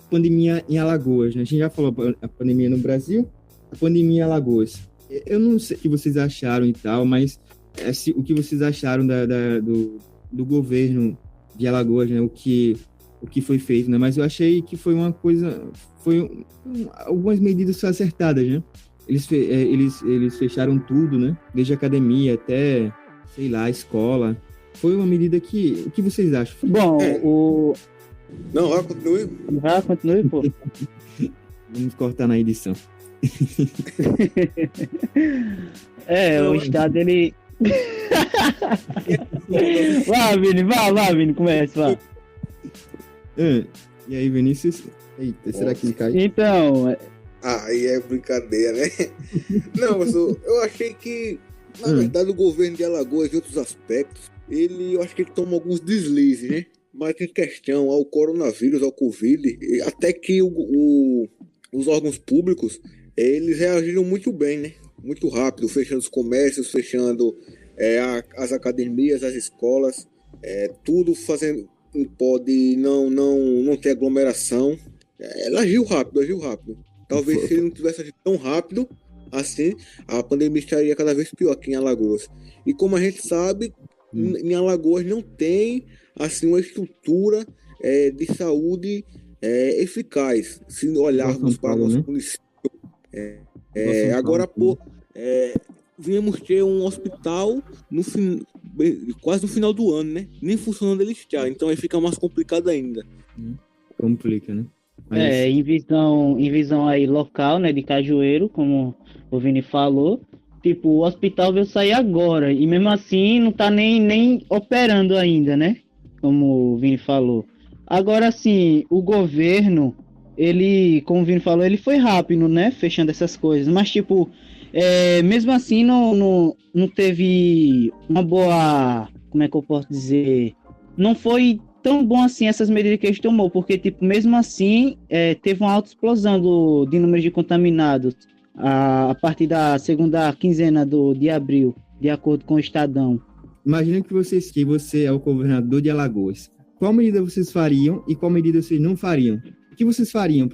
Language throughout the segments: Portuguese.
pandemia em Alagoas, né? A gente já falou a pandemia no Brasil, a pandemia em Alagoas. Eu não sei o que vocês acharam e tal, mas o que vocês acharam do governo de Alagoas, né? O que foi feito, né? Mas eu achei que foi uma coisa, algumas medidas acertadas, né? Eles fecharam tudo, né? Desde a academia até, sei lá, a escola. Foi uma medida que... O que vocês acham? Bom, Não, continue. Continue, pô. Vamos cortar na edição. O Estado, ele... Vá, Vini, comece, vá. E aí, Vinícius? Eita, será que ele cai? Então... Aí é brincadeira, né? Não, eu achei que, na verdade, o governo de Alagoas, em outros aspectos, eu acho que ele toma alguns deslizes, né? Mas em questão ao coronavírus, ao Covid, até que os órgãos públicos, eles reagiram muito bem, né? Muito rápido, fechando os comércios, fechando as academias, as escolas, tudo fazendo em prol de não ter aglomeração. Ela agiu rápido. Talvez se ele não tivesse agido tão rápido assim, a pandemia estaria cada vez pior aqui em Alagoas. E como a gente sabe, em Alagoas não tem assim uma estrutura de saúde eficaz. Se olharmos para o nosso município, viemos ter um hospital quase no final do ano, né? Nem funcionando ele está, então aí fica mais complicado ainda. Complica, né? Mas... em visão aí local, né, de Cajueiro, como o Vini falou, tipo, o hospital veio sair agora, e mesmo assim não tá nem operando ainda, né, como o Vini falou. Agora, sim, o governo, ele, como o Vini falou, ele foi rápido, né, fechando essas coisas, mas, tipo, mesmo assim não teve uma boa, como é que eu posso dizer, não foi tão bom assim essas medidas que eles tomou, porque, tipo, mesmo assim, teve uma alta explosão de número de contaminados a partir da segunda quinzena de abril, de acordo com o Estadão. Imagina que você é o governador de Alagoas. Qual medida vocês fariam e qual medida vocês não fariam? O que vocês fariam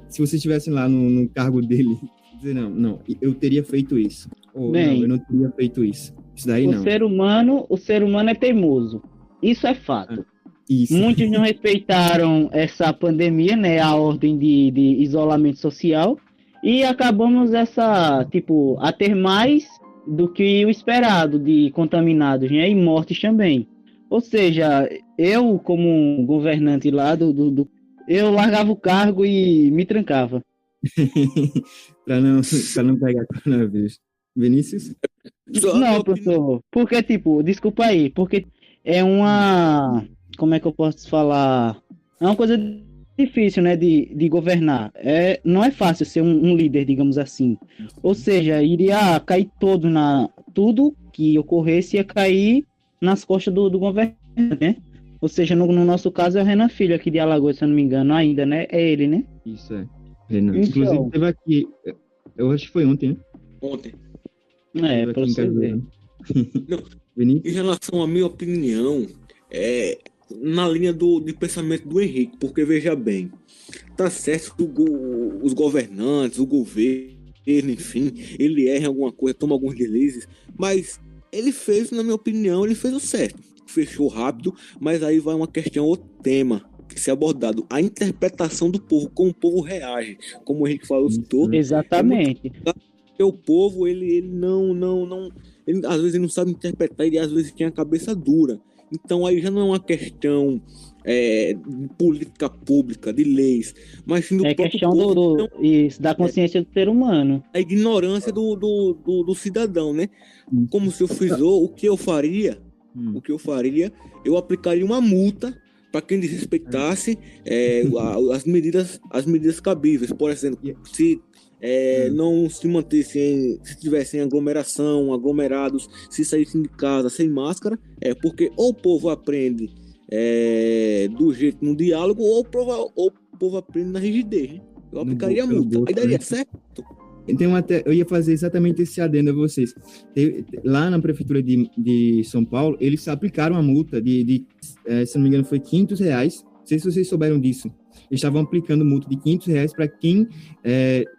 se vocês estivessem lá no cargo dele? Dizer, não, eu teria feito isso. Ou Bem, não, eu não teria feito isso. Isso daí não. O ser humano é teimoso. Isso é fato. Isso. Muitos não respeitaram essa pandemia, né, a ordem de isolamento social, e acabamos a ter mais do que o esperado de contaminados, né, e mortes também. Ou seja, eu, como governante lá eu largava o cargo e me trancava. para não pegar coronavírus. Vinícius? Não, professor, porque, tipo, desculpa aí, porque é uma... Como é que eu posso falar? É uma coisa difícil, né, de governar. Não é fácil ser um líder, digamos assim. Ou seja, iria cair tudo que ocorresse ia cair nas costas do governante, né? Ou seja, no nosso caso é o Renan Filho aqui de Alagoas, se eu não me engano, ainda, né? É ele, né? Isso é. Renan. Então... Inclusive, teve aqui, eu acho que foi ontem, né? Ontem. Pra você ver. Em relação à minha opinião, na linha de pensamento do Henrique, porque veja bem, tá certo que os governantes, o governo, enfim, ele erra em alguma coisa, toma alguns deslizes, mas ele fez, na minha opinião, ele fez o certo, fechou rápido, mas aí vai uma questão, outro tema que ser abordado, a interpretação do povo, como o povo reage, como o Henrique falou, citou. Exatamente. Porque o povo, ele não ele, às vezes ele não sabe interpretar, ele às vezes tem a cabeça dura. Então aí já não é uma questão de política pública, de leis, mas sim do próprio questão povo, da consciência do ser humano. A ignorância do cidadão, né? Como se eu o que eu faria, eu aplicaria uma multa para quem desrespeitasse as medidas cabíveis. Por exemplo, se não se mantessem, se tivessem aglomerados, se saíssem de casa sem máscara, porque ou o povo aprende do jeito no diálogo, ou o povo aprende na rigidez. Eu aplicaria a multa, aí daria certo. Eu ia fazer exatamente esse adendo a vocês. Lá na prefeitura de São Paulo, eles aplicaram a multa se não me engano, foi R$500 Não sei se vocês souberam disso. Eles estavam aplicando multa de R$ 500 para quem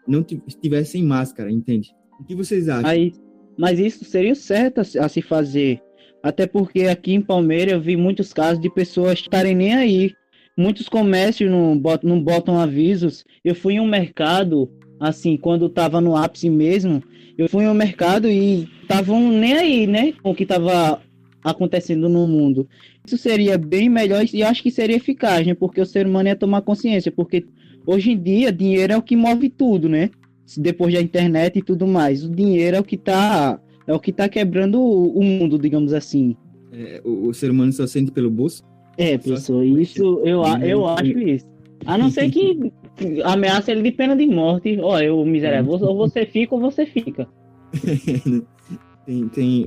não estivesse sem máscara, entende? O que vocês acham? Mas isso seria o certo a se fazer. Até porque aqui em Palmeiras eu vi muitos casos de pessoas estarem nem aí. Muitos comércios não botam avisos. Eu fui em um mercado, assim, quando estava no ápice mesmo, eu fui em um mercado e estavam nem aí, né? Com o que estava acontecendo no mundo. Isso seria bem melhor e acho que seria eficaz, né? Porque o ser humano ia tomar consciência. Porque hoje em dia, dinheiro é o que move tudo, né? Depois da internet e tudo mais. O dinheiro é o que tá quebrando o mundo, digamos assim. O ser humano só sente pelo bolso? Professor, isso eu acho isso. A não ser que ameaça ele de pena de morte. Eu miserável, ou você fica ou você fica.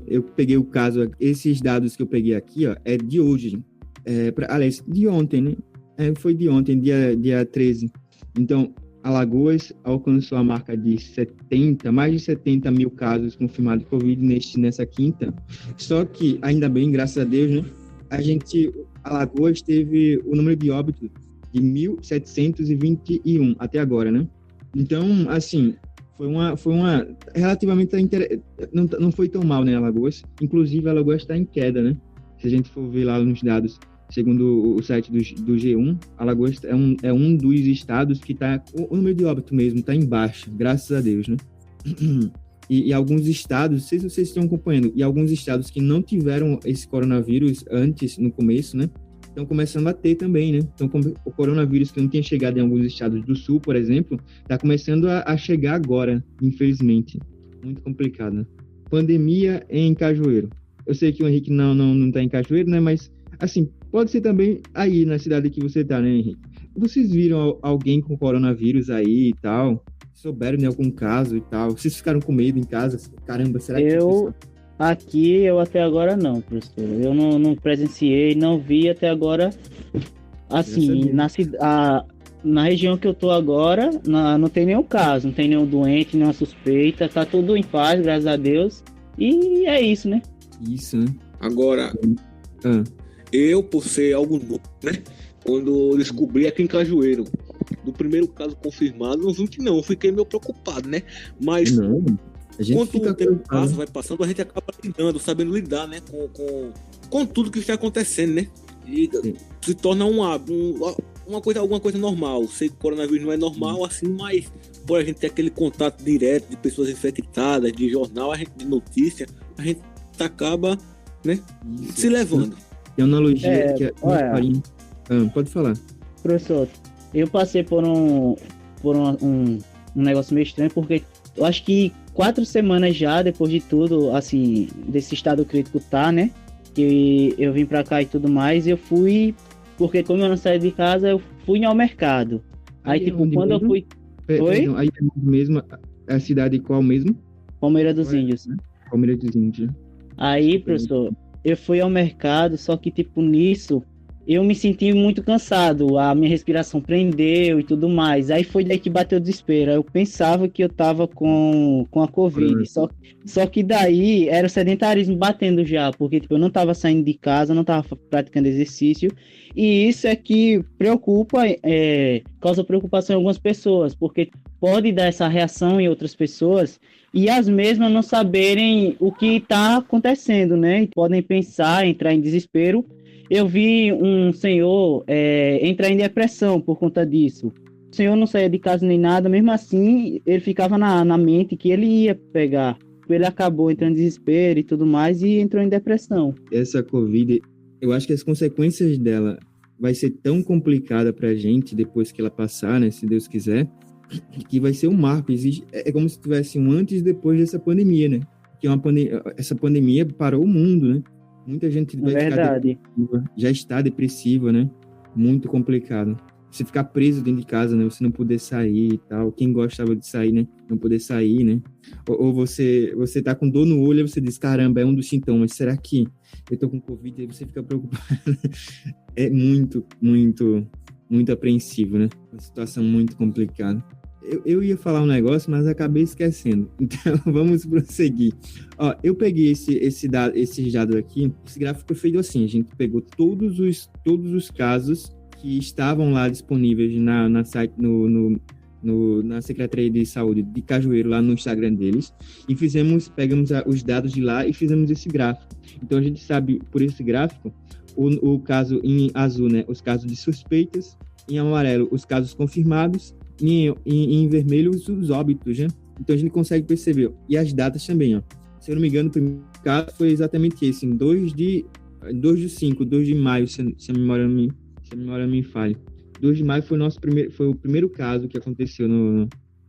Eu peguei o caso, esses dados que eu peguei aqui, ó, é de hoje. Aliás, de ontem, né? Foi de ontem, dia 13. Então, Alagoas alcançou a marca de mais de 70 mil casos confirmados de Covid nessa quinta. Só que, ainda bem, graças a Deus, né? Alagoas teve o número de óbitos de 1.721 até agora, né? Então, assim, foi uma relativamente não foi tão mal, né, Alagoas? Inclusive, Alagoas está em queda, né? Se a gente for ver lá nos dados, segundo o site do G1, Alagoas é um dos estados que está, o número de óbito mesmo está em baixa, graças a Deus, né? E alguns estados, não sei se vocês estão acompanhando, e alguns estados que não tiveram esse coronavírus antes, no começo, né? Estão começando a ter também, né? Então, o coronavírus que não tinha chegado em alguns estados do sul, por exemplo, está começando a chegar agora, infelizmente. Muito complicado, né? Pandemia em Cajueiro. Eu sei que o Henrique não está em Cajueiro, né? Mas, assim, pode ser também aí na cidade que você está, né, Henrique? Vocês viram alguém com coronavírus aí e tal? Souberam de algum caso e tal? Vocês ficaram com medo em casa? Caramba, será que... Eu até agora não, professor. Eu não presenciei, não vi até agora. Assim, na região que eu tô agora, não tem nenhum caso, não tem nenhum doente, nenhuma suspeita. Tá tudo em paz, graças a Deus. E é isso, né? Isso, né? Agora, eu, por ser algo novo, né? Quando eu descobri aqui em Cajueiro, do primeiro caso confirmado, não vi que não, eu fiquei meio preocupado, né? Mas não, a gente quanto o tempo passa, vai passando, a gente acaba lidando, sabendo lidar, né? Com tudo que está acontecendo, né? E se torna alguma coisa normal. Sei que o coronavírus não é normal assim, mas por a gente ter aquele contato direto de pessoas infectadas, de jornal, de notícia, a gente acaba, né, se levando. Tem uma analogia que pode falar. Professor, eu passei por um negócio meio estranho, porque eu acho que 4 semanas já, depois de tudo, assim, desse estado crítico né, que eu vim pra cá e tudo mais, eu fui, porque como eu não saí de casa, eu fui ao mercado. Aí, tipo, quando eu fui... Perdão, aí mesmo, a cidade qual mesmo? Palmeiras dos Índios. Né? Palmeiras dos Índios. Aí, professor, eu fui ao mercado, só que, tipo, nisso, eu me senti muito cansado, a minha respiração prendeu e tudo mais. Aí foi daí que bateu o desespero. Eu pensava que eu tava com a Covid. Só que daí era o sedentarismo batendo já, porque tipo, eu não tava saindo de casa, não tava praticando exercício. E isso é que causa preocupação em algumas pessoas, porque pode dar essa reação em outras pessoas e as mesmas não saberem o que está acontecendo, né? E podem pensar, entrar em desespero. Eu vi um senhor entrar em depressão por conta disso. O senhor não saía de casa nem nada, mesmo assim, ele ficava na mente que ele ia pegar. Ele acabou entrando em desespero e tudo mais e entrou em depressão. Essa Covid, eu acho que as consequências dela vai ser tão complicada pra gente depois que ela passar, né, se Deus quiser, que vai ser um marco. É como se tivesse um antes e depois dessa pandemia, né? Que essa pandemia parou o mundo, né? Muita gente vai ficar depressiva, já está depressiva, né? Muito complicado. Você ficar preso dentro de casa, né? Você não poder sair e tal. Quem gostava de sair, né? Não poder sair, né? Ou você tá com dor no olho e você diz, caramba, é um dos sintomas. Será que eu tô com Covid? Aí você fica preocupado. É muito, muito, muito apreensivo, né? Uma situação muito complicada. Eu ia falar um negócio, mas acabei esquecendo. Então, vamos prosseguir. Ó, eu peguei esses dados aqui. Esse gráfico foi feito assim. A gente pegou todos os casos que estavam lá disponíveis na site, na Secretaria de Saúde de Cajueiro, lá no Instagram deles, e pegamos os dados de lá e fizemos esse gráfico. Então, a gente sabe, por esse gráfico, o caso em azul, né, os casos de suspeitas, em amarelo, os casos confirmados, e em vermelho, os óbitos, né? Então, a gente consegue perceber. E as datas também, ó. Se eu não me engano, o primeiro caso foi exatamente esse, em 2 de maio, se a memória não me falha. 2 de maio foi o primeiro caso que aconteceu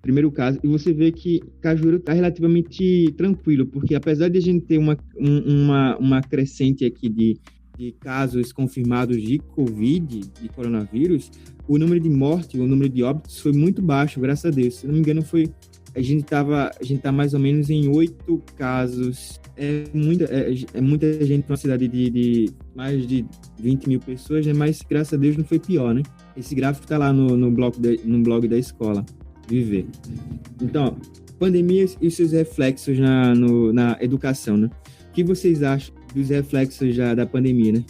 primeiro caso, e você vê que Cajueiro está relativamente tranquilo, porque apesar de a gente ter uma crescente aqui de casos confirmados de Covid, de coronavírus, o número de mortes, o número de óbitos foi muito baixo, graças a Deus. Se não me engano, a gente tá mais ou menos em 8 casos. É muita gente numa cidade de mais de 20 mil pessoas, né? Mas graças a Deus não foi pior, né? Esse gráfico está lá no blog da escola Viver. Então, pandemias e seus reflexos na educação, né? O que vocês acham dos reflexos da pandemia, né?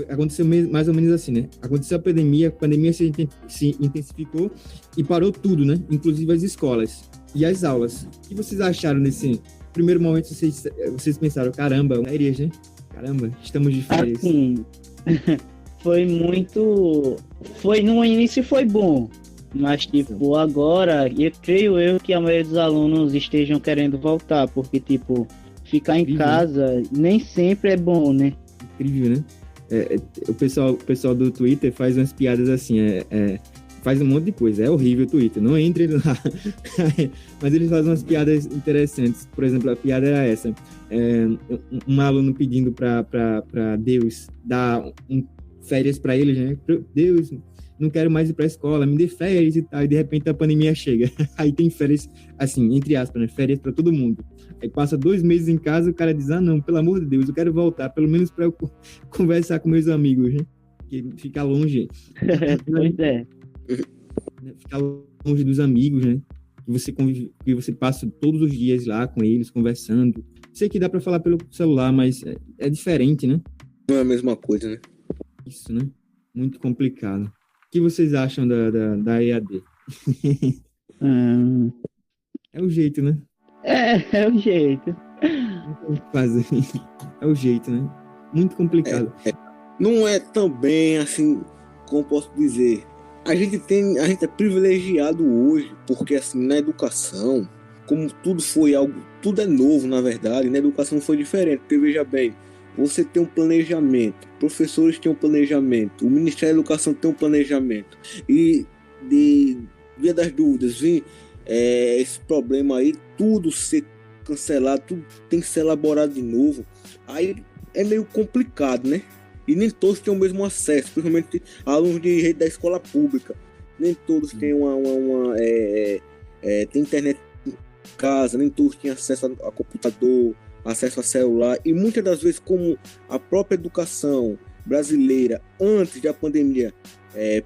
Aconteceu mais ou menos assim, né? Aconteceu a pandemia se intensificou e parou tudo, né? Inclusive as escolas e as aulas. O que vocês acharam nesse primeiro momento? Vocês pensaram, caramba, férias, né? Caramba, estamos de férias. Assim, no início foi bom, mas tipo, agora, eu creio que a maioria dos alunos estejam querendo voltar, porque tipo, ficar em casa nem sempre é bom, né? Incrível, né? O pessoal do Twitter faz umas piadas assim, faz um monte de coisa, é horrível o Twitter, não entre lá. Mas eles fazem umas piadas interessantes. Por exemplo, a piada era essa, um aluno pedindo para Deus dar férias para eles, né? Deus, não quero mais ir para a escola, me dê férias e tal, e de repente a pandemia chega. Aí tem férias, assim, entre aspas, né? Férias para todo mundo. Aí passa 2 meses em casa, o cara diz, não, pelo amor de Deus, eu quero voltar, pelo menos para eu conversar com meus amigos, né? Porque ficar longe. Pois é. Ficar longe dos amigos, né? Que você passa todos os dias lá com eles, conversando. Sei que dá para falar pelo celular, mas é diferente, né? Não é a mesma coisa, né? Isso, né? Muito complicado. O que vocês acham da EAD? É o jeito, né? É o jeito. Fazer. É o jeito, né? Muito complicado. Não é também assim, como posso dizer, a gente é privilegiado hoje, porque assim, na educação, como tudo é novo, na verdade, na educação foi diferente, porque veja bem, você tem um planejamento, professores têm um planejamento, o Ministério da Educação tem um planejamento, e de via das dúvidas, esse problema aí, tudo ser cancelado, tudo tem que ser elaborado de novo, aí é meio complicado, né? E nem todos têm o mesmo acesso, principalmente alunos de rede da escola pública. Nem todos têm tem internet em casa, nem todos têm acesso a computador, acesso a celular. E muitas das vezes, como a própria educação brasileira, antes da pandemia,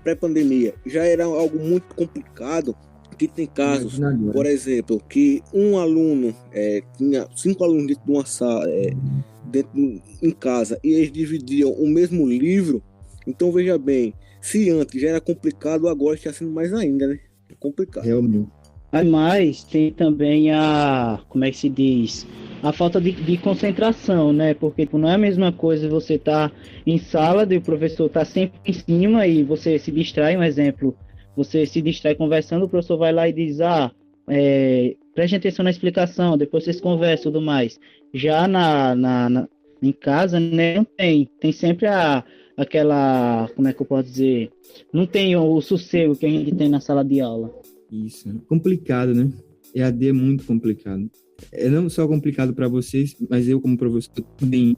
pré-pandemia, já era algo muito complicado, que tem casos, por exemplo, que um aluno tinha 5 alunos dentro de uma sala, em casa, e eles dividiam o mesmo livro. Então veja bem, se antes já era complicado, agora está sendo mais ainda, né? É complicado. Realmente. Mas tem também como é que se diz? A falta de concentração, né? Porque não é a mesma coisa você tá em sala e o professor tá sempre em cima e você se distrai, um exemplo, você se distrai conversando, o professor vai lá e diz, preste atenção na explicação, depois vocês conversam e tudo mais. Já em casa, né, não tem sempre aquela, como é que eu posso dizer, não tem o sossego que a gente tem na sala de aula. Isso, complicado, né? EAD é muito complicado. É não só complicado para vocês, mas eu como professor também,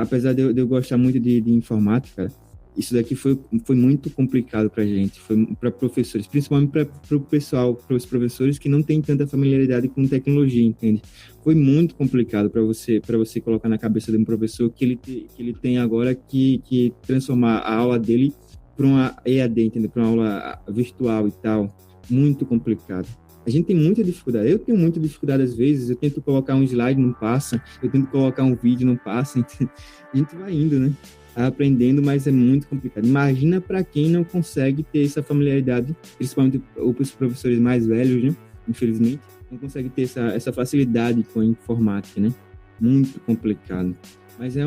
apesar de eu gostar muito de informática, isso daqui foi muito complicado para a gente, foi para professores, principalmente para o pessoal, para os professores que não têm tanta familiaridade com tecnologia, entende? Foi muito complicado para você colocar na cabeça de um professor que ele tem agora que transformar a aula dele para uma EAD, entende? Para uma aula virtual e tal. Muito complicado. A gente tem muita dificuldade. Eu tenho muita dificuldade às vezes. Eu tento colocar um slide, não passa. Eu tento colocar um vídeo, não passa. A gente vai indo, né? aprendendo, mas é muito complicado. Imagina para quem não consegue ter essa familiaridade, principalmente os professores mais velhos, né? Infelizmente, não consegue ter essa facilidade com a informática, né? Muito complicado. Mas é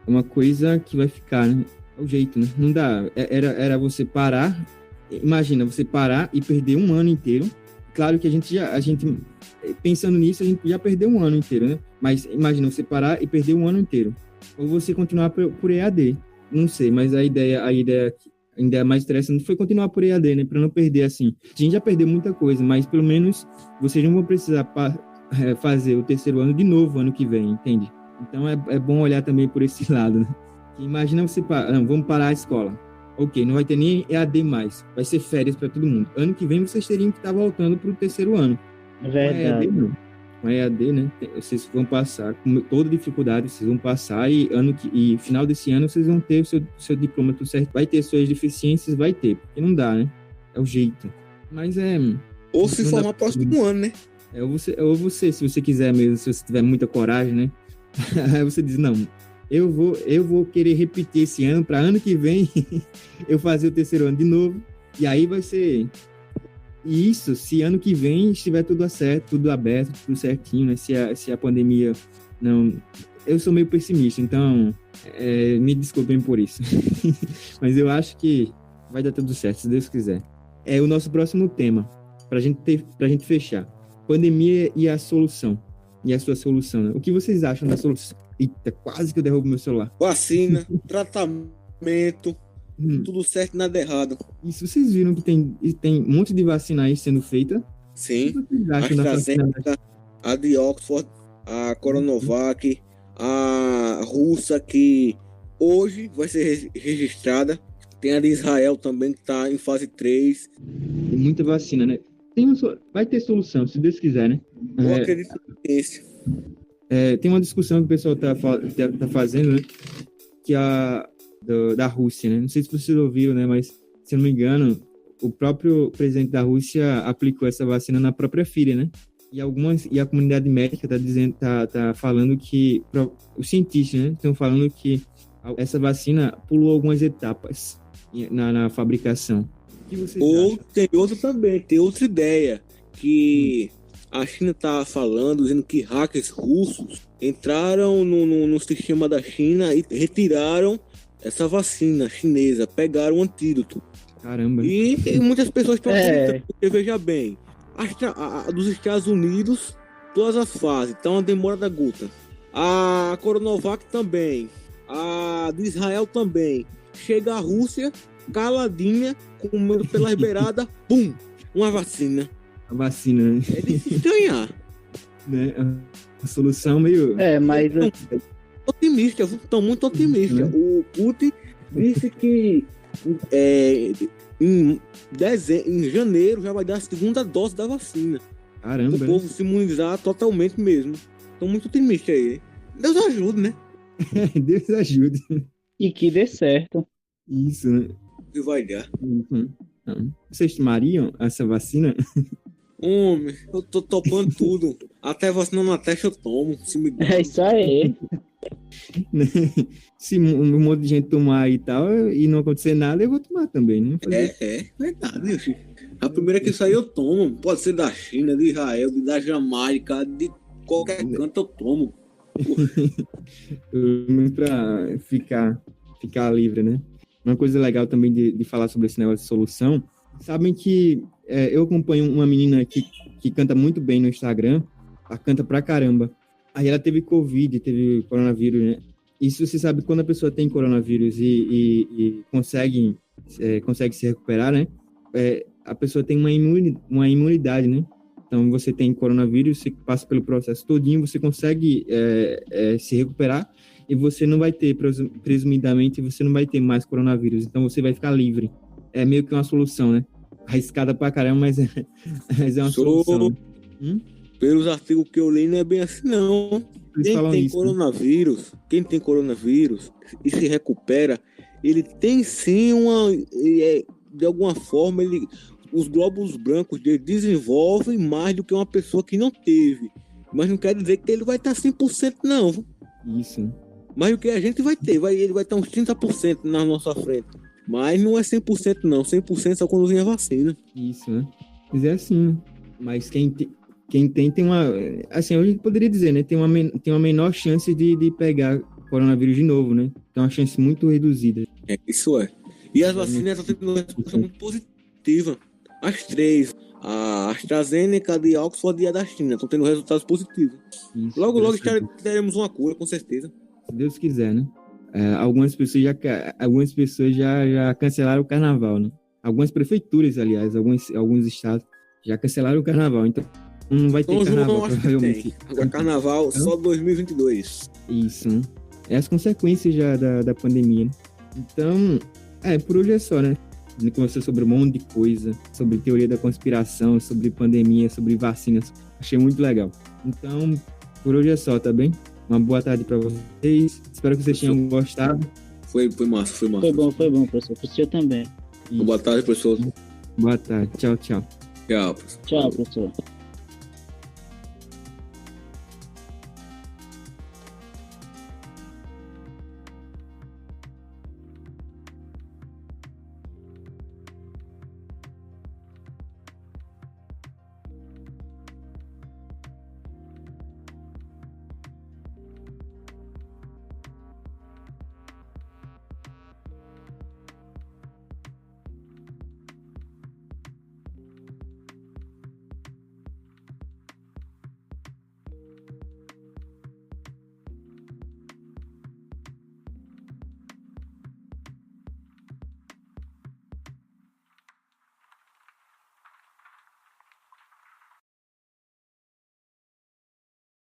uma coisa que vai ficar, né? É o jeito, né? Não dá. Era você parar. Imagina, você parar e perder um ano inteiro. Claro que a gente pensando nisso, a gente já perdeu um ano inteiro, né? Mas imagina você parar e perder um ano inteiro. Ou você continuar por EAD. Não sei, mas a ideia mais interessante foi continuar por EAD, né? Para não perder assim. A gente já perdeu muita coisa, mas pelo menos vocês não vão precisar fazer o terceiro ano de novo ano que vem, entende? Então é bom olhar também por esse lado, né? Que imagina você vamos parar a escola. Ok, não vai ter nem EAD mais. Vai ser férias para todo mundo. Ano que vem vocês teriam que estar voltando para o terceiro ano. É verdade. Com a EAD, né? Vocês vão passar, com toda dificuldade, vocês vão passar e final desse ano vocês vão ter o seu diploma tudo certo. Vai ter suas deficiências, vai ter, porque não dá, né? É o jeito. Mas Ou se formar próximo ano, né? Ou você, se você quiser mesmo, se você tiver muita coragem, né? Aí você diz, não, eu vou querer repetir esse ano, para ano que vem eu fazer o terceiro ano de novo, e aí vai ser isso, se ano que vem estiver tudo certo, tudo aberto, tudo certinho, né? Se a pandemia não... Eu sou meio pessimista, então me desculpem por isso. Mas eu acho que vai dar tudo certo, se Deus quiser. É o nosso próximo tema, pra gente fechar. Pandemia e a solução. E a sua solução, né? O que vocês acham da solução? Eita, quase que eu derrubo meu celular. Vacina, tratamento, tudo certo e nada errado. Isso, vocês viram que tem um monte de vacina aí sendo feita? Sim. O que vocês acham da vacina? A de Oxford, a Coronavac, a russa, que hoje vai ser registrada. Tem a de Israel também, que está em fase 3. Tem muita vacina, né? Vai ter solução, se Deus quiser, né? Eu acredito nisso. Tem uma discussão que o pessoal tá fazendo, né? Que da Rússia, né? Não sei se vocês ouviram, né? Mas, se eu não me engano, o próprio presidente da Rússia aplicou essa vacina na própria filha, né? E a comunidade médica tá falando que... Os cientistas, né? Estão falando que essa vacina pulou algumas etapas na fabricação. O que vocês acham? Tem outra também, tem outra ideia, que a China tá falando, dizendo que hackers russos entraram no sistema da China e retiraram essa vacina chinesa, pegaram o antídoto. Caramba. E muitas pessoas estão acreditando, porque veja bem, a dos Estados Unidos, todas as fases, então a demora da gota. A Coronavac também, a de Israel também. Chega a Rússia, caladinha, comendo pelas beiradas, pum, uma vacina. A vacina, né? É de se estranhar. Né? A solução meio... Mas... Estão muito otimistas. O Putin disse que em janeiro já vai dar a segunda dose da vacina. Caramba. O povo se imunizar totalmente mesmo. Estão muito otimistas aí. Deus ajude, né? Deus ajude. E que dê certo. Isso, né? E vai dar. Uhum. Vocês tomariam essa vacina? Homem, eu tô topando tudo. Até vacina na testa eu tomo. Se me dá. É isso aí. Se um monte de gente tomar e tal, e não acontecer nada, eu vou tomar também, né? Verdade, filho. A primeira que sair eu tomo. Pode ser da China, de Israel, da Jamaica, de qualquer canto eu tomo. Pra ficar livre, né? Uma coisa legal também de falar sobre esse negócio de solução. Sabem que eu acompanho uma menina que canta muito bem no Instagram. Ela canta pra caramba. Aí ela teve Covid, teve coronavírus, né? E se você sabe, quando a pessoa tem coronavírus e consegue se recuperar, né? A pessoa tem uma imunidade, né? Então, você tem coronavírus, você passa pelo processo todinho, você consegue se recuperar e você não vai ter, presumidamente, você não vai ter mais coronavírus. Então, você vai ficar livre. É meio que uma solução, né? Arriscada pra caramba, mas é uma solução. Pelos artigos que eu li, não é bem assim, não. Quem tem coronavírus e se recupera, ele tem sim de alguma forma, os glóbulos brancos dele desenvolvem mais do que uma pessoa que não teve. Mas não quer dizer que ele vai estar 100%, não. Isso. Mas o que a gente vai ter? Ele vai ter uns 30% na nossa frente. Mas não é 100% não. 100% só quando vem a vacina. Isso, né? Mas é assim, né? Mas quem tem uma... Assim, a gente poderia dizer, né? Tem uma menor chance de pegar coronavírus de novo, né? Tem uma chance muito reduzida. É, isso é. E as vacinas estão tendo uma resposta muito positiva. As três. A AstraZeneca, a de Oxford e a da China. Estão tendo resultados positivos. Isso, Logo graças a Deus. teremos uma cura, com certeza. Se Deus quiser, né? Algumas pessoas já cancelaram o carnaval, né? Algumas prefeituras, aliás, alguns estados já cancelaram o carnaval. Então, não vai ter São carnaval, João, acho que provavelmente. tem. Agora, carnaval só 2022. Isso, né? É as consequências já da pandemia, né? Então, por hoje é só, né? A gente conversou sobre um monte de coisa, sobre teoria da conspiração, sobre pandemia, sobre vacinas. Achei muito legal. Então, por hoje é só, tá bem? Uma boa tarde para vocês. Espero que vocês tenham gostado. Foi massa. Foi bom, professor. Pro senhor também. Boa tarde, professor. Boa tarde. Tchau, tchau. Tchau, professor. Tchau, professor.